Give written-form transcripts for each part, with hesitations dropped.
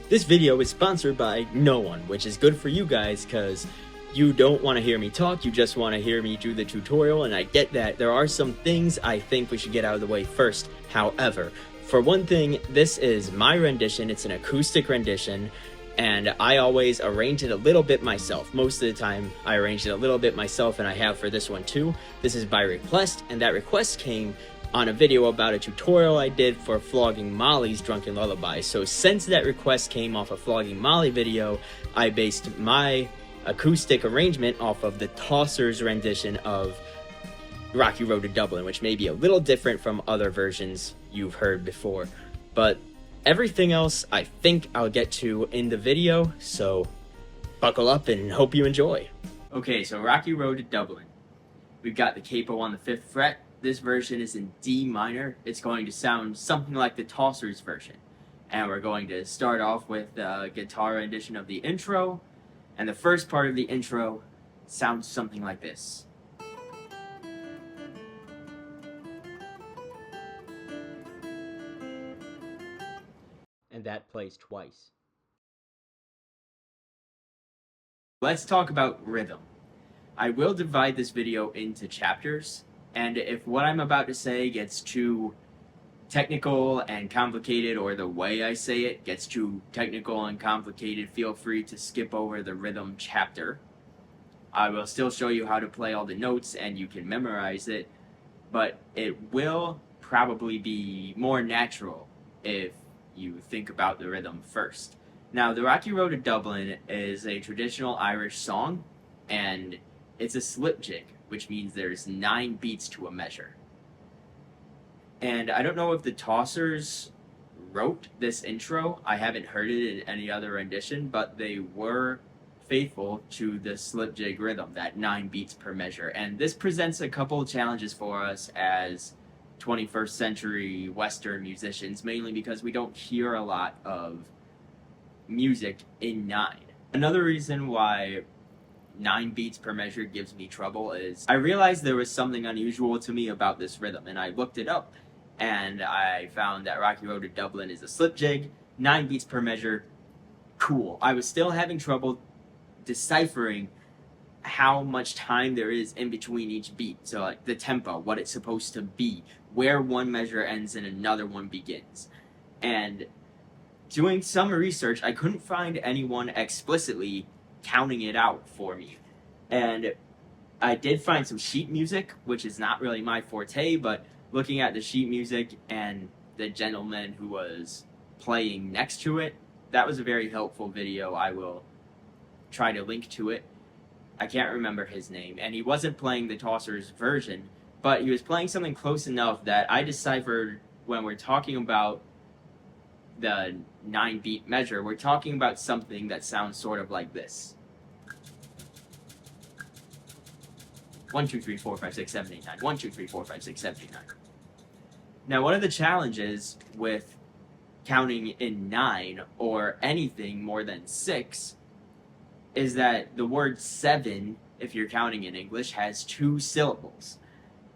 This video is sponsored by no one, which is good for you guys because you don't want to hear me talk, you just want to hear me do the tutorial, and I get that. There are some things I think we should get out of the way first. However, for one thing, this is my rendition, it's an acoustic rendition, and I always arrange it a little bit myself. Most of the time, I arrange it a little bit myself, and I have for this one too. This is by request, and that request came on a video about a tutorial I did for Flogging Molly's Drunken Lullaby. So since that request came off a Flogging Molly video, I based my acoustic arrangement off of the Tossers rendition of Rocky Road to Dublin, which may be a little different from other versions you've heard before. But everything else I think I'll get to in the video, so buckle up and hope you enjoy. Okay, so Rocky Road to Dublin. We've got the capo on the 5th fret. This version is in D minor. It's going to sound something like the Tossers version. And we're going to start off with the guitar rendition of the intro. And the first part of the intro sounds something like this. And that plays twice. Let's talk about rhythm. I will divide this video into chapters, and if what I'm about to say gets too technical and complicated, or the way I say it gets too technical and complicated, feel free to skip over the rhythm chapter. I will still show you how to play all the notes and you can memorize it, but it will probably be more natural if you think about the rhythm first. Now, the Rocky Road to Dublin is a traditional Irish song, and it's a slip jig, which means there's 9 beats to a measure. And I don't know if the Tossers wrote this intro. I haven't heard it in any other rendition, but they were faithful to the slip jig rhythm, that 9 beats per measure. And this presents a couple of challenges for us as 21st century Western musicians, mainly because we don't hear a lot of music in 9. Another reason why 9 beats per measure gives me trouble is I realized there was something unusual to me about this rhythm, and I looked it up, and I found that Rocky Road to Dublin is a slip jig, 9 beats per measure, cool. I was still having trouble deciphering how much time there is in between each beat, so like the tempo, what it's supposed to be, where one measure ends and another one begins. And doing some research, I couldn't find anyone explicitly counting it out for me. And I did find some sheet music, which is not really my forte, but looking at the sheet music and the gentleman who was playing next to it, that was a very helpful video. I will try to link to it. I can't remember his name, and he wasn't playing the Tossers version, but he was playing something close enough that I deciphered when we're talking about the 9 beat measure, we're talking about something that sounds sort of like this. 1, 2, 3, 4, 5, 6, 7, 8, 9. 1, 2, 3, 4, 5, 6, 7, 8, 9. Now, one of the challenges with counting in 9 or anything more than 6 is that the word 7, if you're counting in English, has 2 syllables.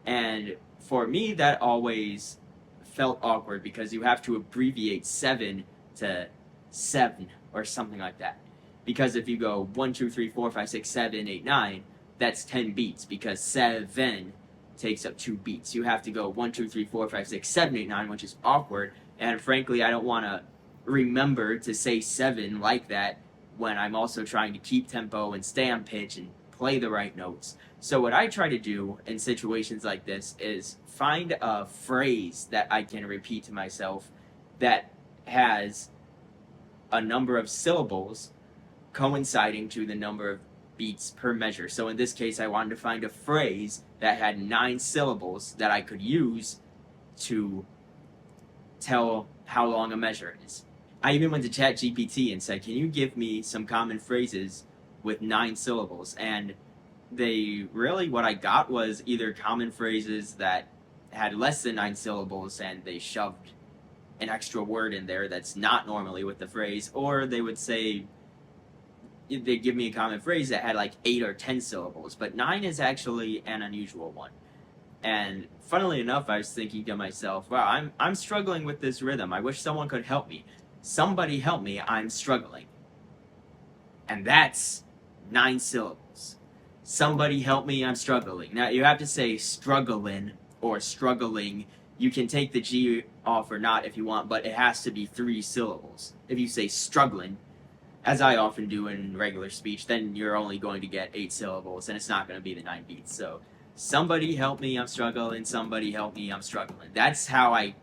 And for me, that always felt awkward because you have to abbreviate 7 to 7 or something like that. Because if you go 1, 2, 3, 4, 5, 6, 7, 8, 9, that's 10 beats because 7 takes up 2 beats. You have to go 1, 2, 3, 4, 5, 6, 7, 8, 9, which is awkward. And frankly, I don't want to remember to say 7 like that when I'm also trying to keep tempo and stay on pitch and play the right notes. So what I try to do in situations like this is find a phrase that I can repeat to myself that has a number of syllables coinciding to the number of beats per measure. So in this case, I wanted to find a phrase that had 9 syllables that I could use to tell how long a measure is. I even went to ChatGPT and said, can you give me some common phrases with 9 syllables? And what I got was either common phrases that had less than 9 syllables and they shoved an extra word in there that's not normally with the phrase, or they would say, they'd give me a common phrase that had like 8 or 10 syllables, but 9 is actually an unusual one. And funnily enough, I was thinking to myself, wow, I'm struggling with this rhythm. I wish someone could help me. Somebody help me, I'm struggling. And that's 9 syllables. Somebody help me, I'm struggling. Now you have to say struggling or struggling. You can take the G off or not if you want, but it has to be 3 syllables. If you say struggling, as I often do in regular speech, then you're only going to get 8 syllables, and it's not going to be the 9 beats. So, somebody help me, I'm struggling. Somebody help me, I'm struggling. That's how I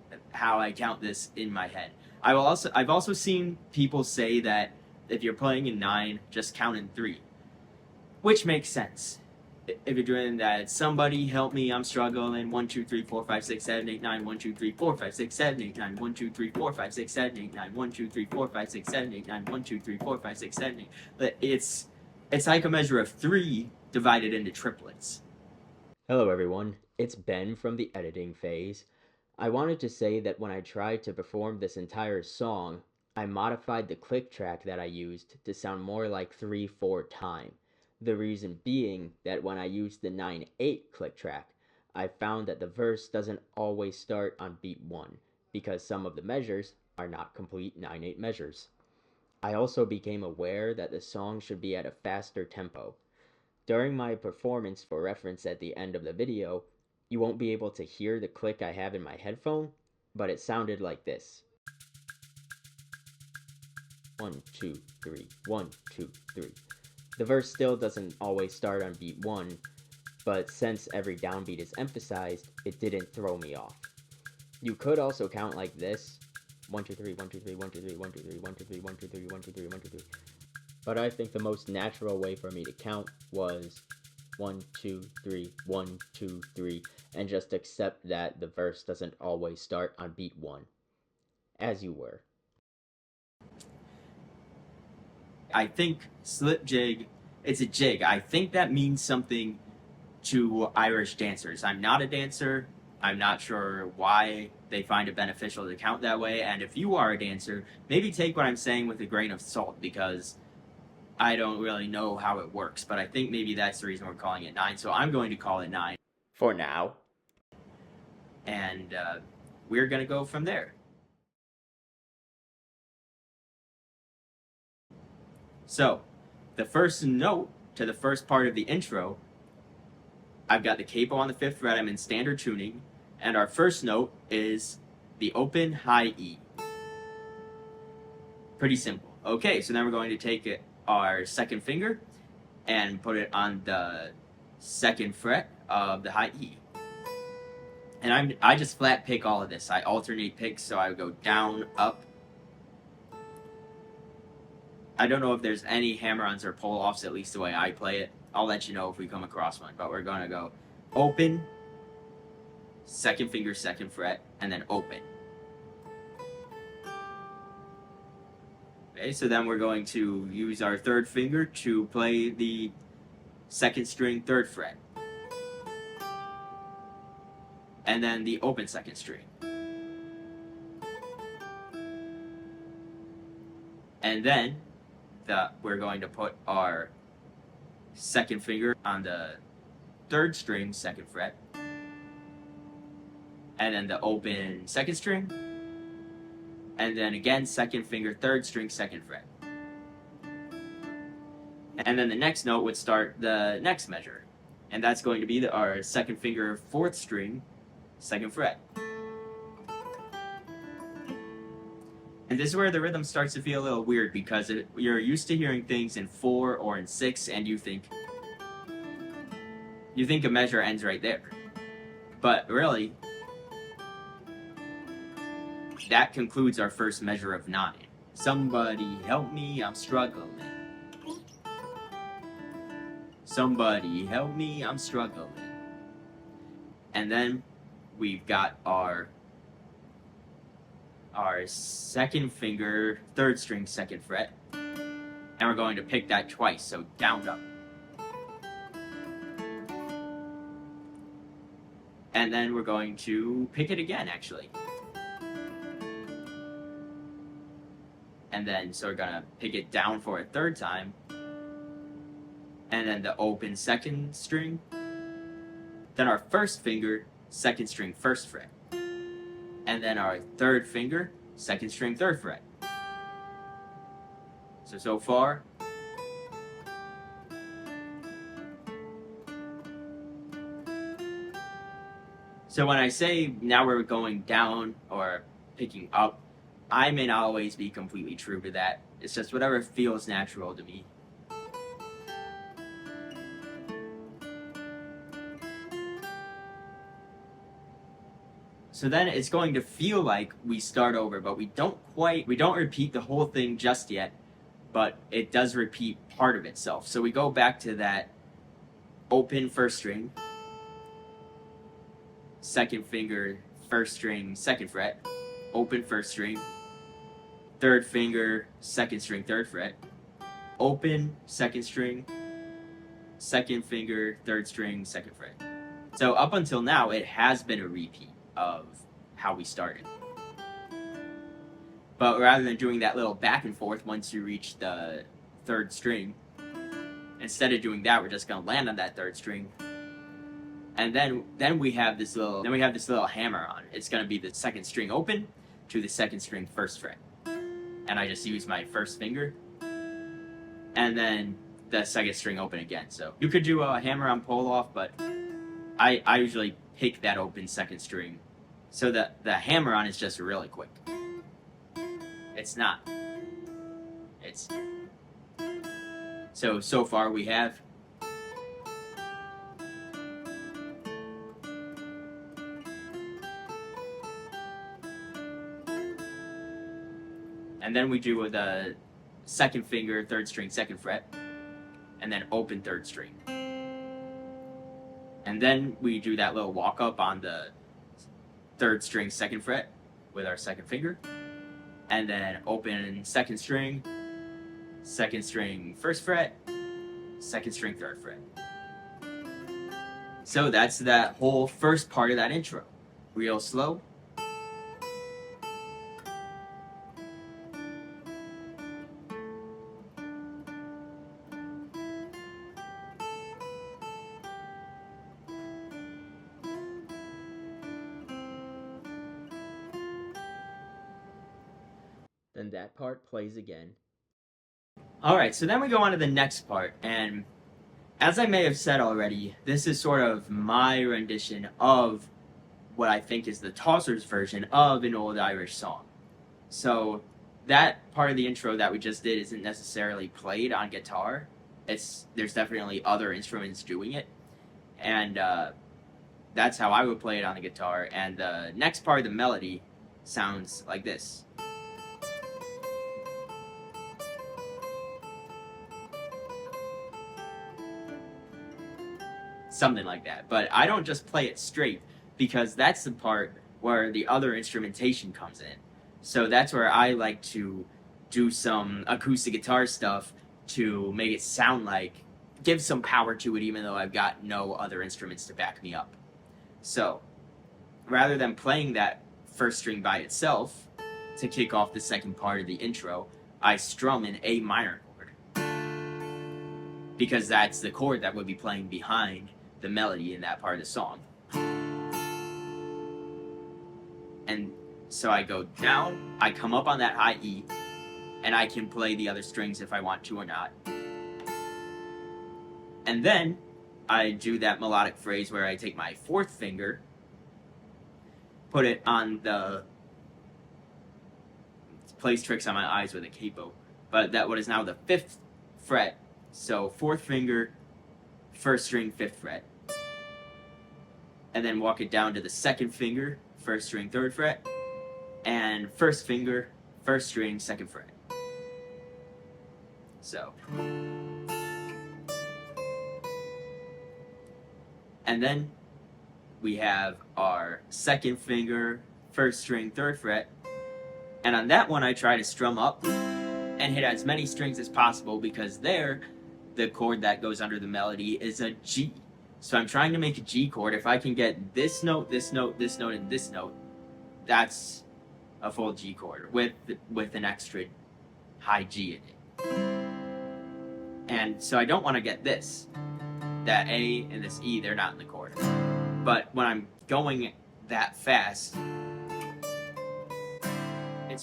count this in my head. I've also seen people say that if you're playing in 9, just count in 3, which makes sense. If you're doing that, somebody help me, I'm struggling. 1, 2, 3, 4, 5, 6, 7, 8, 9. 1, 2, 3, 4, 5, 6, 7, 8, 9. 1, 2, 3, 4, 5, 6, 7, 8, 9. 1, 2, 3, 4, 5, 6, 7, 8, 9. 1, 2, 3, 4, 5, 6, 7, 8. But it's like a measure of 3 divided into triplets. Hello everyone, it's Ben from the editing phase. I wanted to say that when I tried to perform this entire song, I modified the click track that I used to sound more like 3/4 time. The reason being that when I used the 9/8 click track, I found that the verse doesn't always start on beat 1, because some of the measures are not complete 9/8 measures. I also became aware that the song should be at a faster tempo. During my performance for reference at the end of the video, you won't be able to hear the click I have in my headphone, but it sounded like this. 1, 2, 3, 1, 2, 3. The verse still doesn't always start on beat 1, but since every downbeat is emphasized, it didn't throw me off. You could also count like this. 1, 2, 3, 1, 2, 3, 1, 2, 3, 1, 2, 3, 1, 2, 3, 1, 2, 3, 1, 2, 3, 1, 2, 3. But I think the most natural way for me to count was 1, 2, 3, 1, 2, 3, and just accept that the verse doesn't always start on beat 1, as you were. I think slip jig, it's a jig. I think that means something to Irish dancers. I'm not a dancer. I'm not sure why they find it beneficial to count that way. And if you are a dancer, maybe take what I'm saying with a grain of salt, because I don't really know how it works. But I think maybe that's the reason we're calling it 9. So I'm going to call it 9 For now. And we're going to go from there. So, the first note to the first part of the intro, I've got the capo on the 5th fret, I'm in standard tuning, and our first note is the open high E. Pretty simple. Okay, so then we're going to take our second finger and put it on the 2nd fret of the high E. And I just flat pick all of this. I alternate picks, so I would go down, up. I don't know if there's any hammer-ons or pull-offs, at least the way I play it. I'll let you know if we come across one, but we're going to go open, 2nd finger, 2nd fret, and then open. Okay, so then we're going to use our 3rd finger to play the 2nd string, 3rd fret. And then the open 2nd string. And then we're going to put our 2nd finger on the 3rd string, 2nd fret. And then the open 2nd string. And then again, 2nd finger, 3rd string, 2nd fret. And then the next note would start the next measure. And that's going to be our 2nd finger, 4th string, 2nd fret. And this is where the rhythm starts to feel a little weird, because you're used to hearing things in 4 or in 6, and you think a measure ends right there. But really, that concludes our first measure of 9. Somebody help me, I'm struggling. Somebody help me, I'm struggling. And then we've got our 2nd finger, 3rd string, 2nd fret. And we're going to pick that twice, so down, up. And then we're going to pick it again, actually. And then, so we're going to pick it down for a 3rd time. And then the open 2nd string. Then our 1st finger, 2nd string, 1st fret. And then our 3rd finger, 2nd string, 3rd fret. So far. So when I say now we're going down or picking up, I may not always be completely true to that. It's just whatever feels natural to me. So then it's going to feel like we start over, but we don't repeat the whole thing just yet, but it does repeat part of itself. So we go back to that open first string, second finger, first string, second fret, open first string, third finger, second string, third fret, open second string, second finger, third string, second fret. So up until now, it has been a repeat of how we started. But rather than doing that little back and forth once you reach the third string, instead of doing that, we're just gonna land on that third string. And then we have this little hammer on. It's gonna be the second string open to the second string first fret. And I just use my first finger. And then the second string open again. So you could do a hammer on pull off, but I usually pick that open second string. So the hammer on is just really quick. It's not. It's so far we have and then we do the second finger, third string, second fret, and then open third string. And then we do that little walk up on the third string, second fret with our second finger, and then open second string, first fret, second string, third fret. So that's that whole first part of that intro. Real slow. Then that part plays again. Alright, so then we go on to the next part, and as I may have said already, this is sort of my rendition of what I think is the Tossers version of an old Irish song. So that part of the intro that we just did isn't necessarily played on guitar. There's definitely other instruments doing it, and that's how I would play it on the guitar. And the next part of the melody sounds like this. Something like that. But I don't just play it straight, because that's the part where the other instrumentation comes in. So that's where I like to do some acoustic guitar stuff to make it sound like, give some power to it even though I've got no other instruments to back me up. So rather than playing that first string by itself to kick off the second part of the intro, I strum an A minor chord, because that's the chord that would be playing behind the melody in that part of the song. And so I go down, I come up on that high E, and I can play the other strings if I want to or not. And then I do that melodic phrase where I take my fourth finger, put it on the, plays tricks on my eyes with a capo, but that what is now the fifth fret. So fourth finger, first string, fifth fret. And then walk it down to the second finger, first string, third fret, and first finger, first string, second fret. So. And then we have our second finger, first string, third fret. And on that one, I try to strum up and hit as many strings as possible, because there, the chord that goes under the melody is a G. So I'm trying to make a G chord. If I can get this note, this note, this note, and this note, that's a full G chord with an extra high G in it. And so I don't want to get this. That A and this E, they're not in the chord. But when I'm going that fast,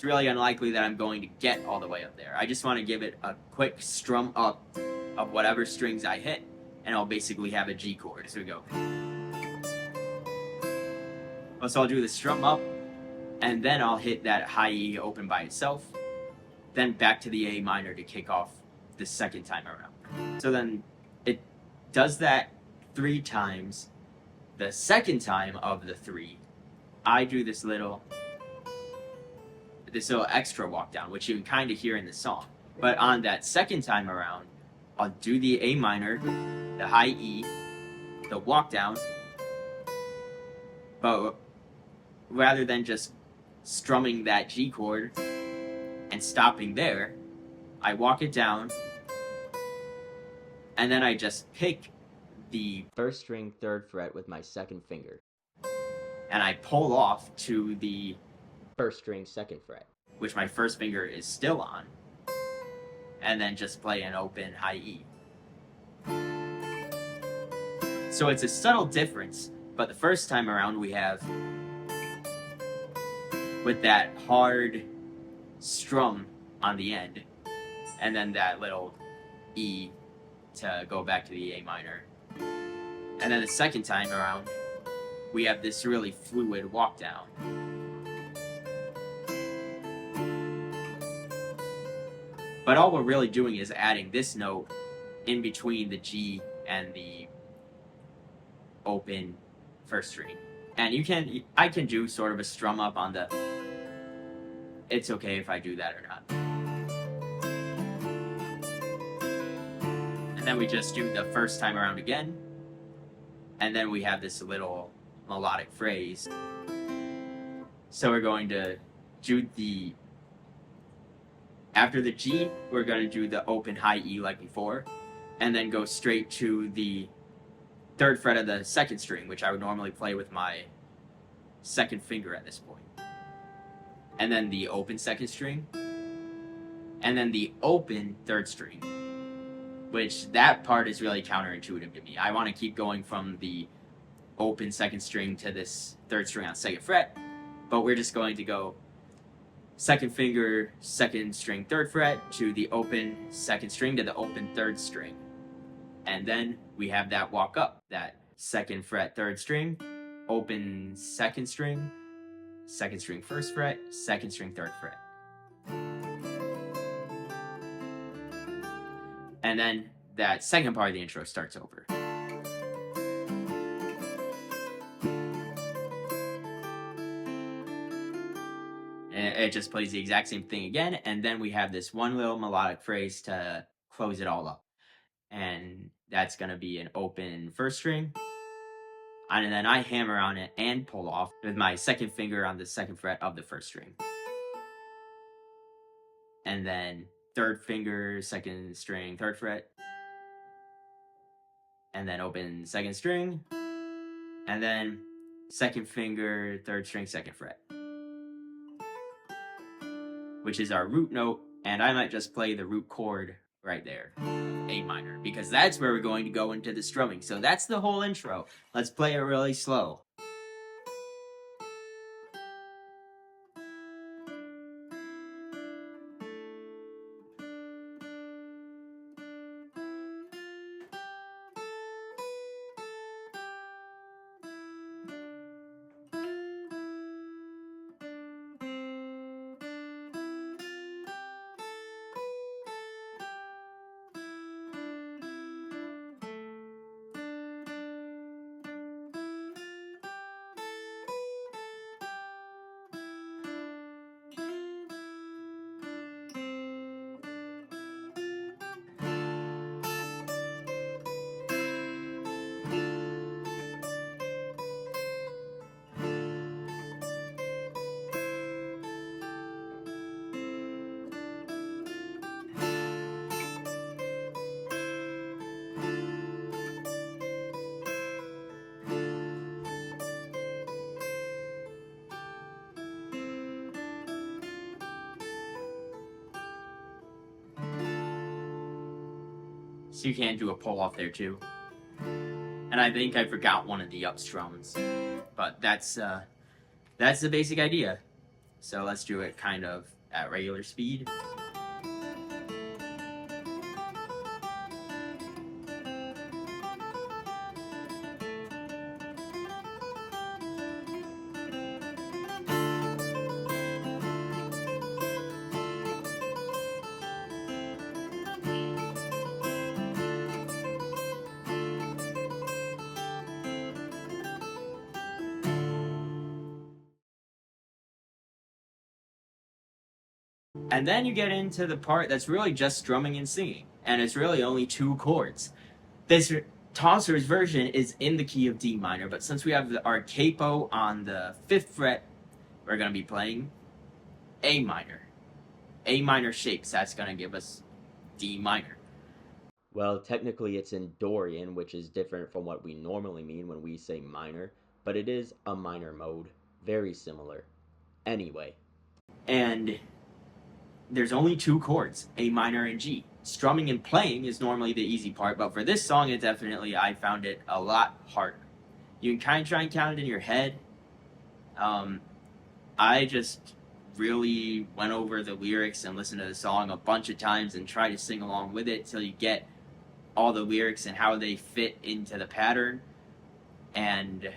it's really unlikely that I'm going to get all the way up there. I just want to give it a quick strum up of whatever strings I hit, and I'll basically have a G chord. So we go. So I'll do the strum up, and then I'll hit that high E open by itself, then back to the A minor to kick off the second time around. So then it does that 3 times. The second time of the 3, I do this little extra walk down, which you can kind of hear in the song. But on that second time around, I'll do the A minor, the high E, the walk down, but rather than just strumming that G chord and stopping there, I walk it down, and then I just pick the 1st string 3rd fret with my 2nd finger, and I pull off to the 1st string 2nd fret, which my 1st finger is still on, and then just play an open high E. So it's a subtle difference, but the first time around we have with that hard strum on the end, and then that little E to go back to the A minor. And then the second time around, we have this really fluid walk down. But all we're really doing is adding this note in between the G and the open 1st string. And I can do sort of a strum up on the, it's okay if I do that or not. And then we just do the first time around again. And then we have this little melodic phrase. So we're going to do after the G, we're going to do the open high E like before, and then go straight to the 3rd fret of the 2nd string, which I would normally play with my 2nd finger at this point. And then the open 2nd string, and then the open 3rd string, which that part is really counterintuitive to me. I want to keep going from the open 2nd string to this 3rd string on 2nd fret, but we're just going to go 2nd finger, 2nd string, 3rd fret to the open 2nd string to the open 3rd string. And then we have that walk up, that 2nd fret, 3rd string, open 2nd string, 2nd string, 1st fret, 2nd string, 3rd fret. And then that second part of the intro starts over. And it just plays the exact same thing again, and then we have this one little melodic phrase to close it all up. And that's going to be an open 1st string. And then I hammer on it and pull off with my 2nd finger on the 2nd fret of the 1st string. And then 3rd finger, 2nd string, 3rd fret. And then open 2nd string. And then 2nd finger, 3rd string, 2nd fret. Which is our root note. And I might just play the root chord right there, A minor, because that's where we're going to go into the strumming. So that's the whole intro. Let's play it really slow. So you can do a pull off there too. And I think I forgot one of the up strums, but that's the basic idea. So let's do it kind of at regular speed. And then you get into the part that's really just strumming and singing, and it's really only 2 chords. This Tosser's version is in the key of D minor, but since we have our capo on the 5th fret, we're going to be playing A minor. A minor shapes, that's going to give us D minor. Well, technically it's in Dorian, which is different from what we normally mean when we say minor, but it is a minor mode. Very similar. Anyway. And there's only 2 chords, A minor and G. Strumming and playing is normally the easy part, but for this song, I found it a lot harder. You can kind of try and count it in your head. I just really went over the lyrics and listened to the song a bunch of times and tried to sing along with it till you get all the lyrics and how they fit into the pattern. And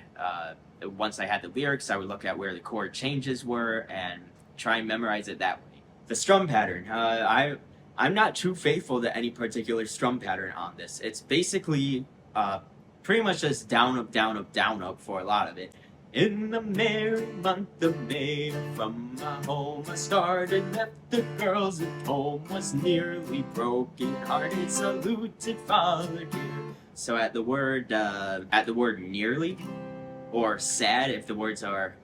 once I had the lyrics, I would look at where the chord changes were and try and memorize it that way. The strum pattern. I'm not too faithful to any particular strum pattern on this. It's basically pretty much just down up, down up, down up for a lot of it. In the merry month of May, from my home I started, left the girls at home, was nearly broken hearted, saluted father dear. So at the word nearly, or sad, if the words are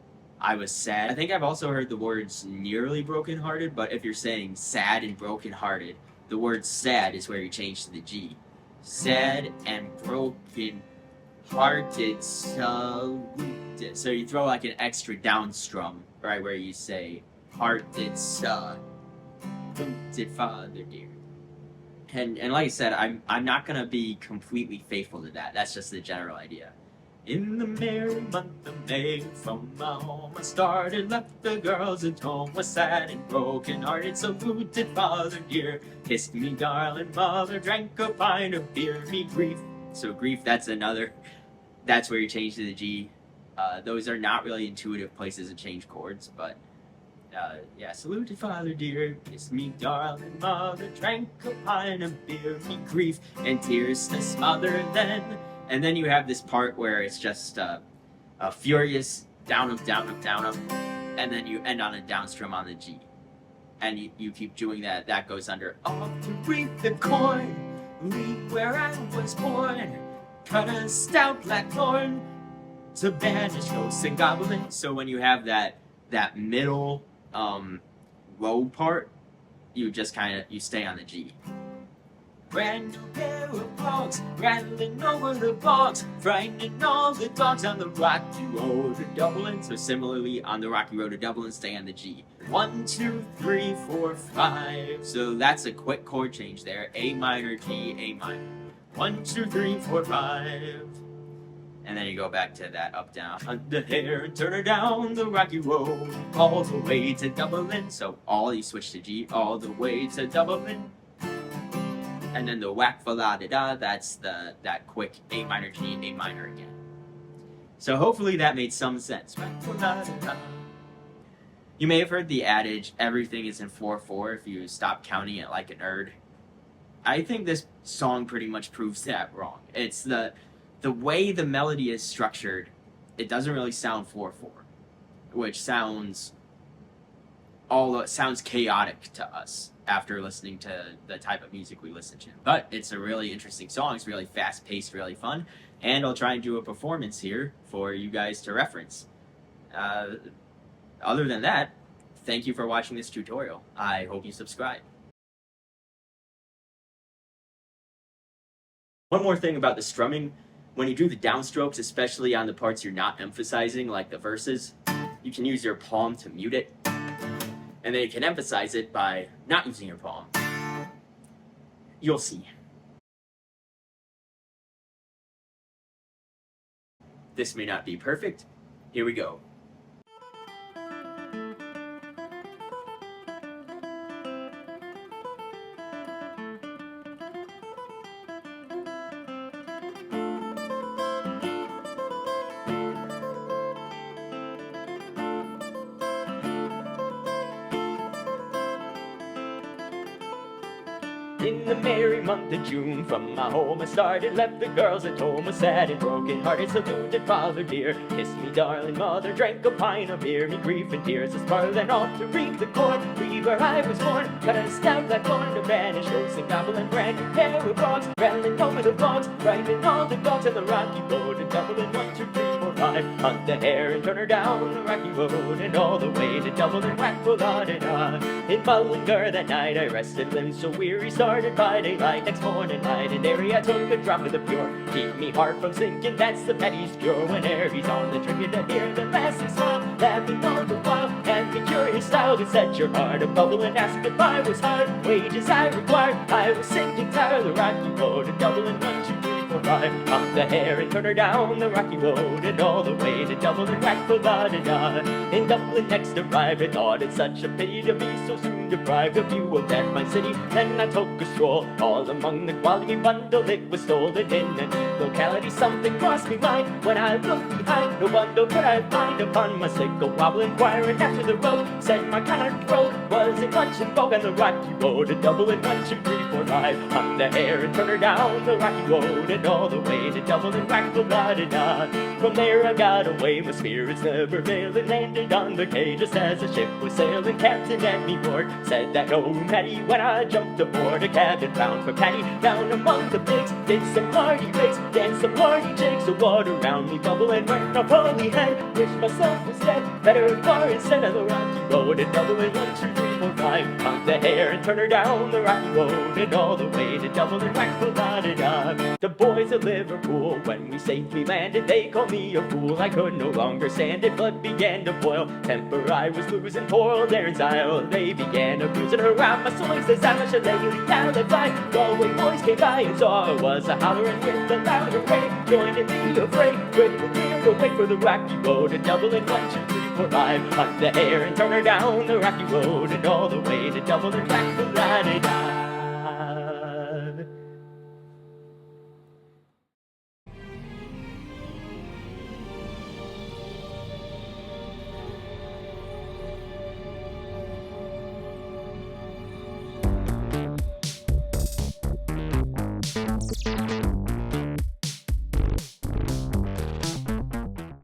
I was sad. I think I've also heard the words nearly brokenhearted, but if you're saying sad and brokenhearted, the word sad is where you change to the G. Sad and broken hearted saluted. So you throw like an extra down strum, right, where you say hearted saluted father dear. And like I said, I'm not gonna be completely faithful to that. That's just the general idea. In the merry month of May, from my home I started, left the girls at home, was sad and broken-hearted, saluted father dear, kissed me darling mother, drank a pint of beer, me grief. So grief, that's where you change to the G. Those are not really intuitive places to change chords, but yeah, saluted father dear, kissed me darling mother, drank a pint of beer, me grief and tears to smother then. And then you have this part where it's just a furious down up, down up, down up, and then you end on a down strum on the G. And you keep doing that. That goes under, off to reap the corn, leave where I was born, cut a stout black thorn to banish ghosts and goblins. So when you have that middle low part, you just you stay on the G. Brand new pair of clogs, rattling over the bogs, frightening all the dogs on the rocky road to Dublin. So similarly, on the rocky road to Dublin, stay on the G. 1, 2, 3, 4, 5. So that's a quick chord change there. A minor, G, A minor. 1, 2, 3, 4, 5. And then you go back to that up, down. Hunt the hare and turn her down the rocky road, all the way to Dublin. So you switch to G, all the way to Dublin. And then the whack fa la da da, that's that quick A minor G, A minor again. So hopefully that made some sense. You may have heard the adage, everything is in 4/4 if you stop counting it like a nerd. I think this song pretty much proves that wrong. It's the way the melody is structured, it doesn't really sound 4/4, which sounds chaotic to us after listening to the type of music we listen to. But it's a really interesting song. It's really fast-paced, really fun, and I'll try and do a performance here for you guys to reference. Other than that, thank you for watching this tutorial. I hope you subscribe. One more thing about the strumming, when you do the downstrokes, especially on the parts you're not emphasizing, like the verses, you can use your palm to mute it. And then you can emphasize it by not using your palm. You'll see. This may not be perfect. Here we go. In the merry month of June, from my home I started, left the girls at home, was sad and broken hearted, saluted father dear, kissed me darling mother, drank a pint of beer, me grief and tears, as far then off to reap the corn, leave where I was born, cut a stout that corn to vanish, roast and gobble and brand new pair of frogs, rattling over the logs, riding all the dogs on the rocky road, and Dublin 1, 2, 3, 4, 5, hunt the hare and turn her down the rocky road, and all the way to Dublin, whack full on and on. In Mullingar that night I rested, limbs so weary, started by daylight, next morning light and airy I took a drop of the pure, keep me heart from sinking, that's the petty's cure, whenever he's on the trinket to hear the lasting smile, laughing all the while, and the curious style to set your heart a bubble and ask if I was hard, wages I required, I was sinking tired, the rocky road to Dublin 1, 2, 3, 4, 5, up the hare and turn her down the rocky road, and all the way to Dublin, whack for la-da-da. In Dublin next arrived, I thought it such a pity to be so soon deprived of view of that fine city, then I took a stroll, all among the quality bundle it was stolen, in a neat locality something crossed me mind, when I looked behind, no bundle could I find, upon my sickle wobble inquiring after the road, said my cart road, was it much in vogue on the rocky road to Dublin 1, 2, 3, 4, 5, hunt the hare and turn her down the rocky road, and all the way to Dublin, whack the la-da-da. From there I got away, my spirits never failing, landed on the quay just as the ship was sailing, captain at me board, said that no Paddy, when I jumped aboard a cabin bound for Paddy, down among the pigs, did some party rigs, danced some party jigs, the water round me bubble and went off holy head, wished myself was dead, better far instead of the rocky road to Dublin 1, 2, 3, 4, 5, hunt the hare and turn her down the rocky road, and all the way to Dublin, whack the la-da-da. The boys of Liverpool, when we safely landed, they called me a fool, I could no longer stand it, blood began to boil, temper I was losing, poor old Aaron's Isle, they began abusing around my swings, as I should lay down and fly, Galway boys came by and saw I was a hollering with a loud array, joined in the affray, with the rear away for the rocky road to Dublin 1, 2, 3, 4, 5, hunt the hare and turn her down the rocky road, and all the way to Dublin, whack the la-da-da.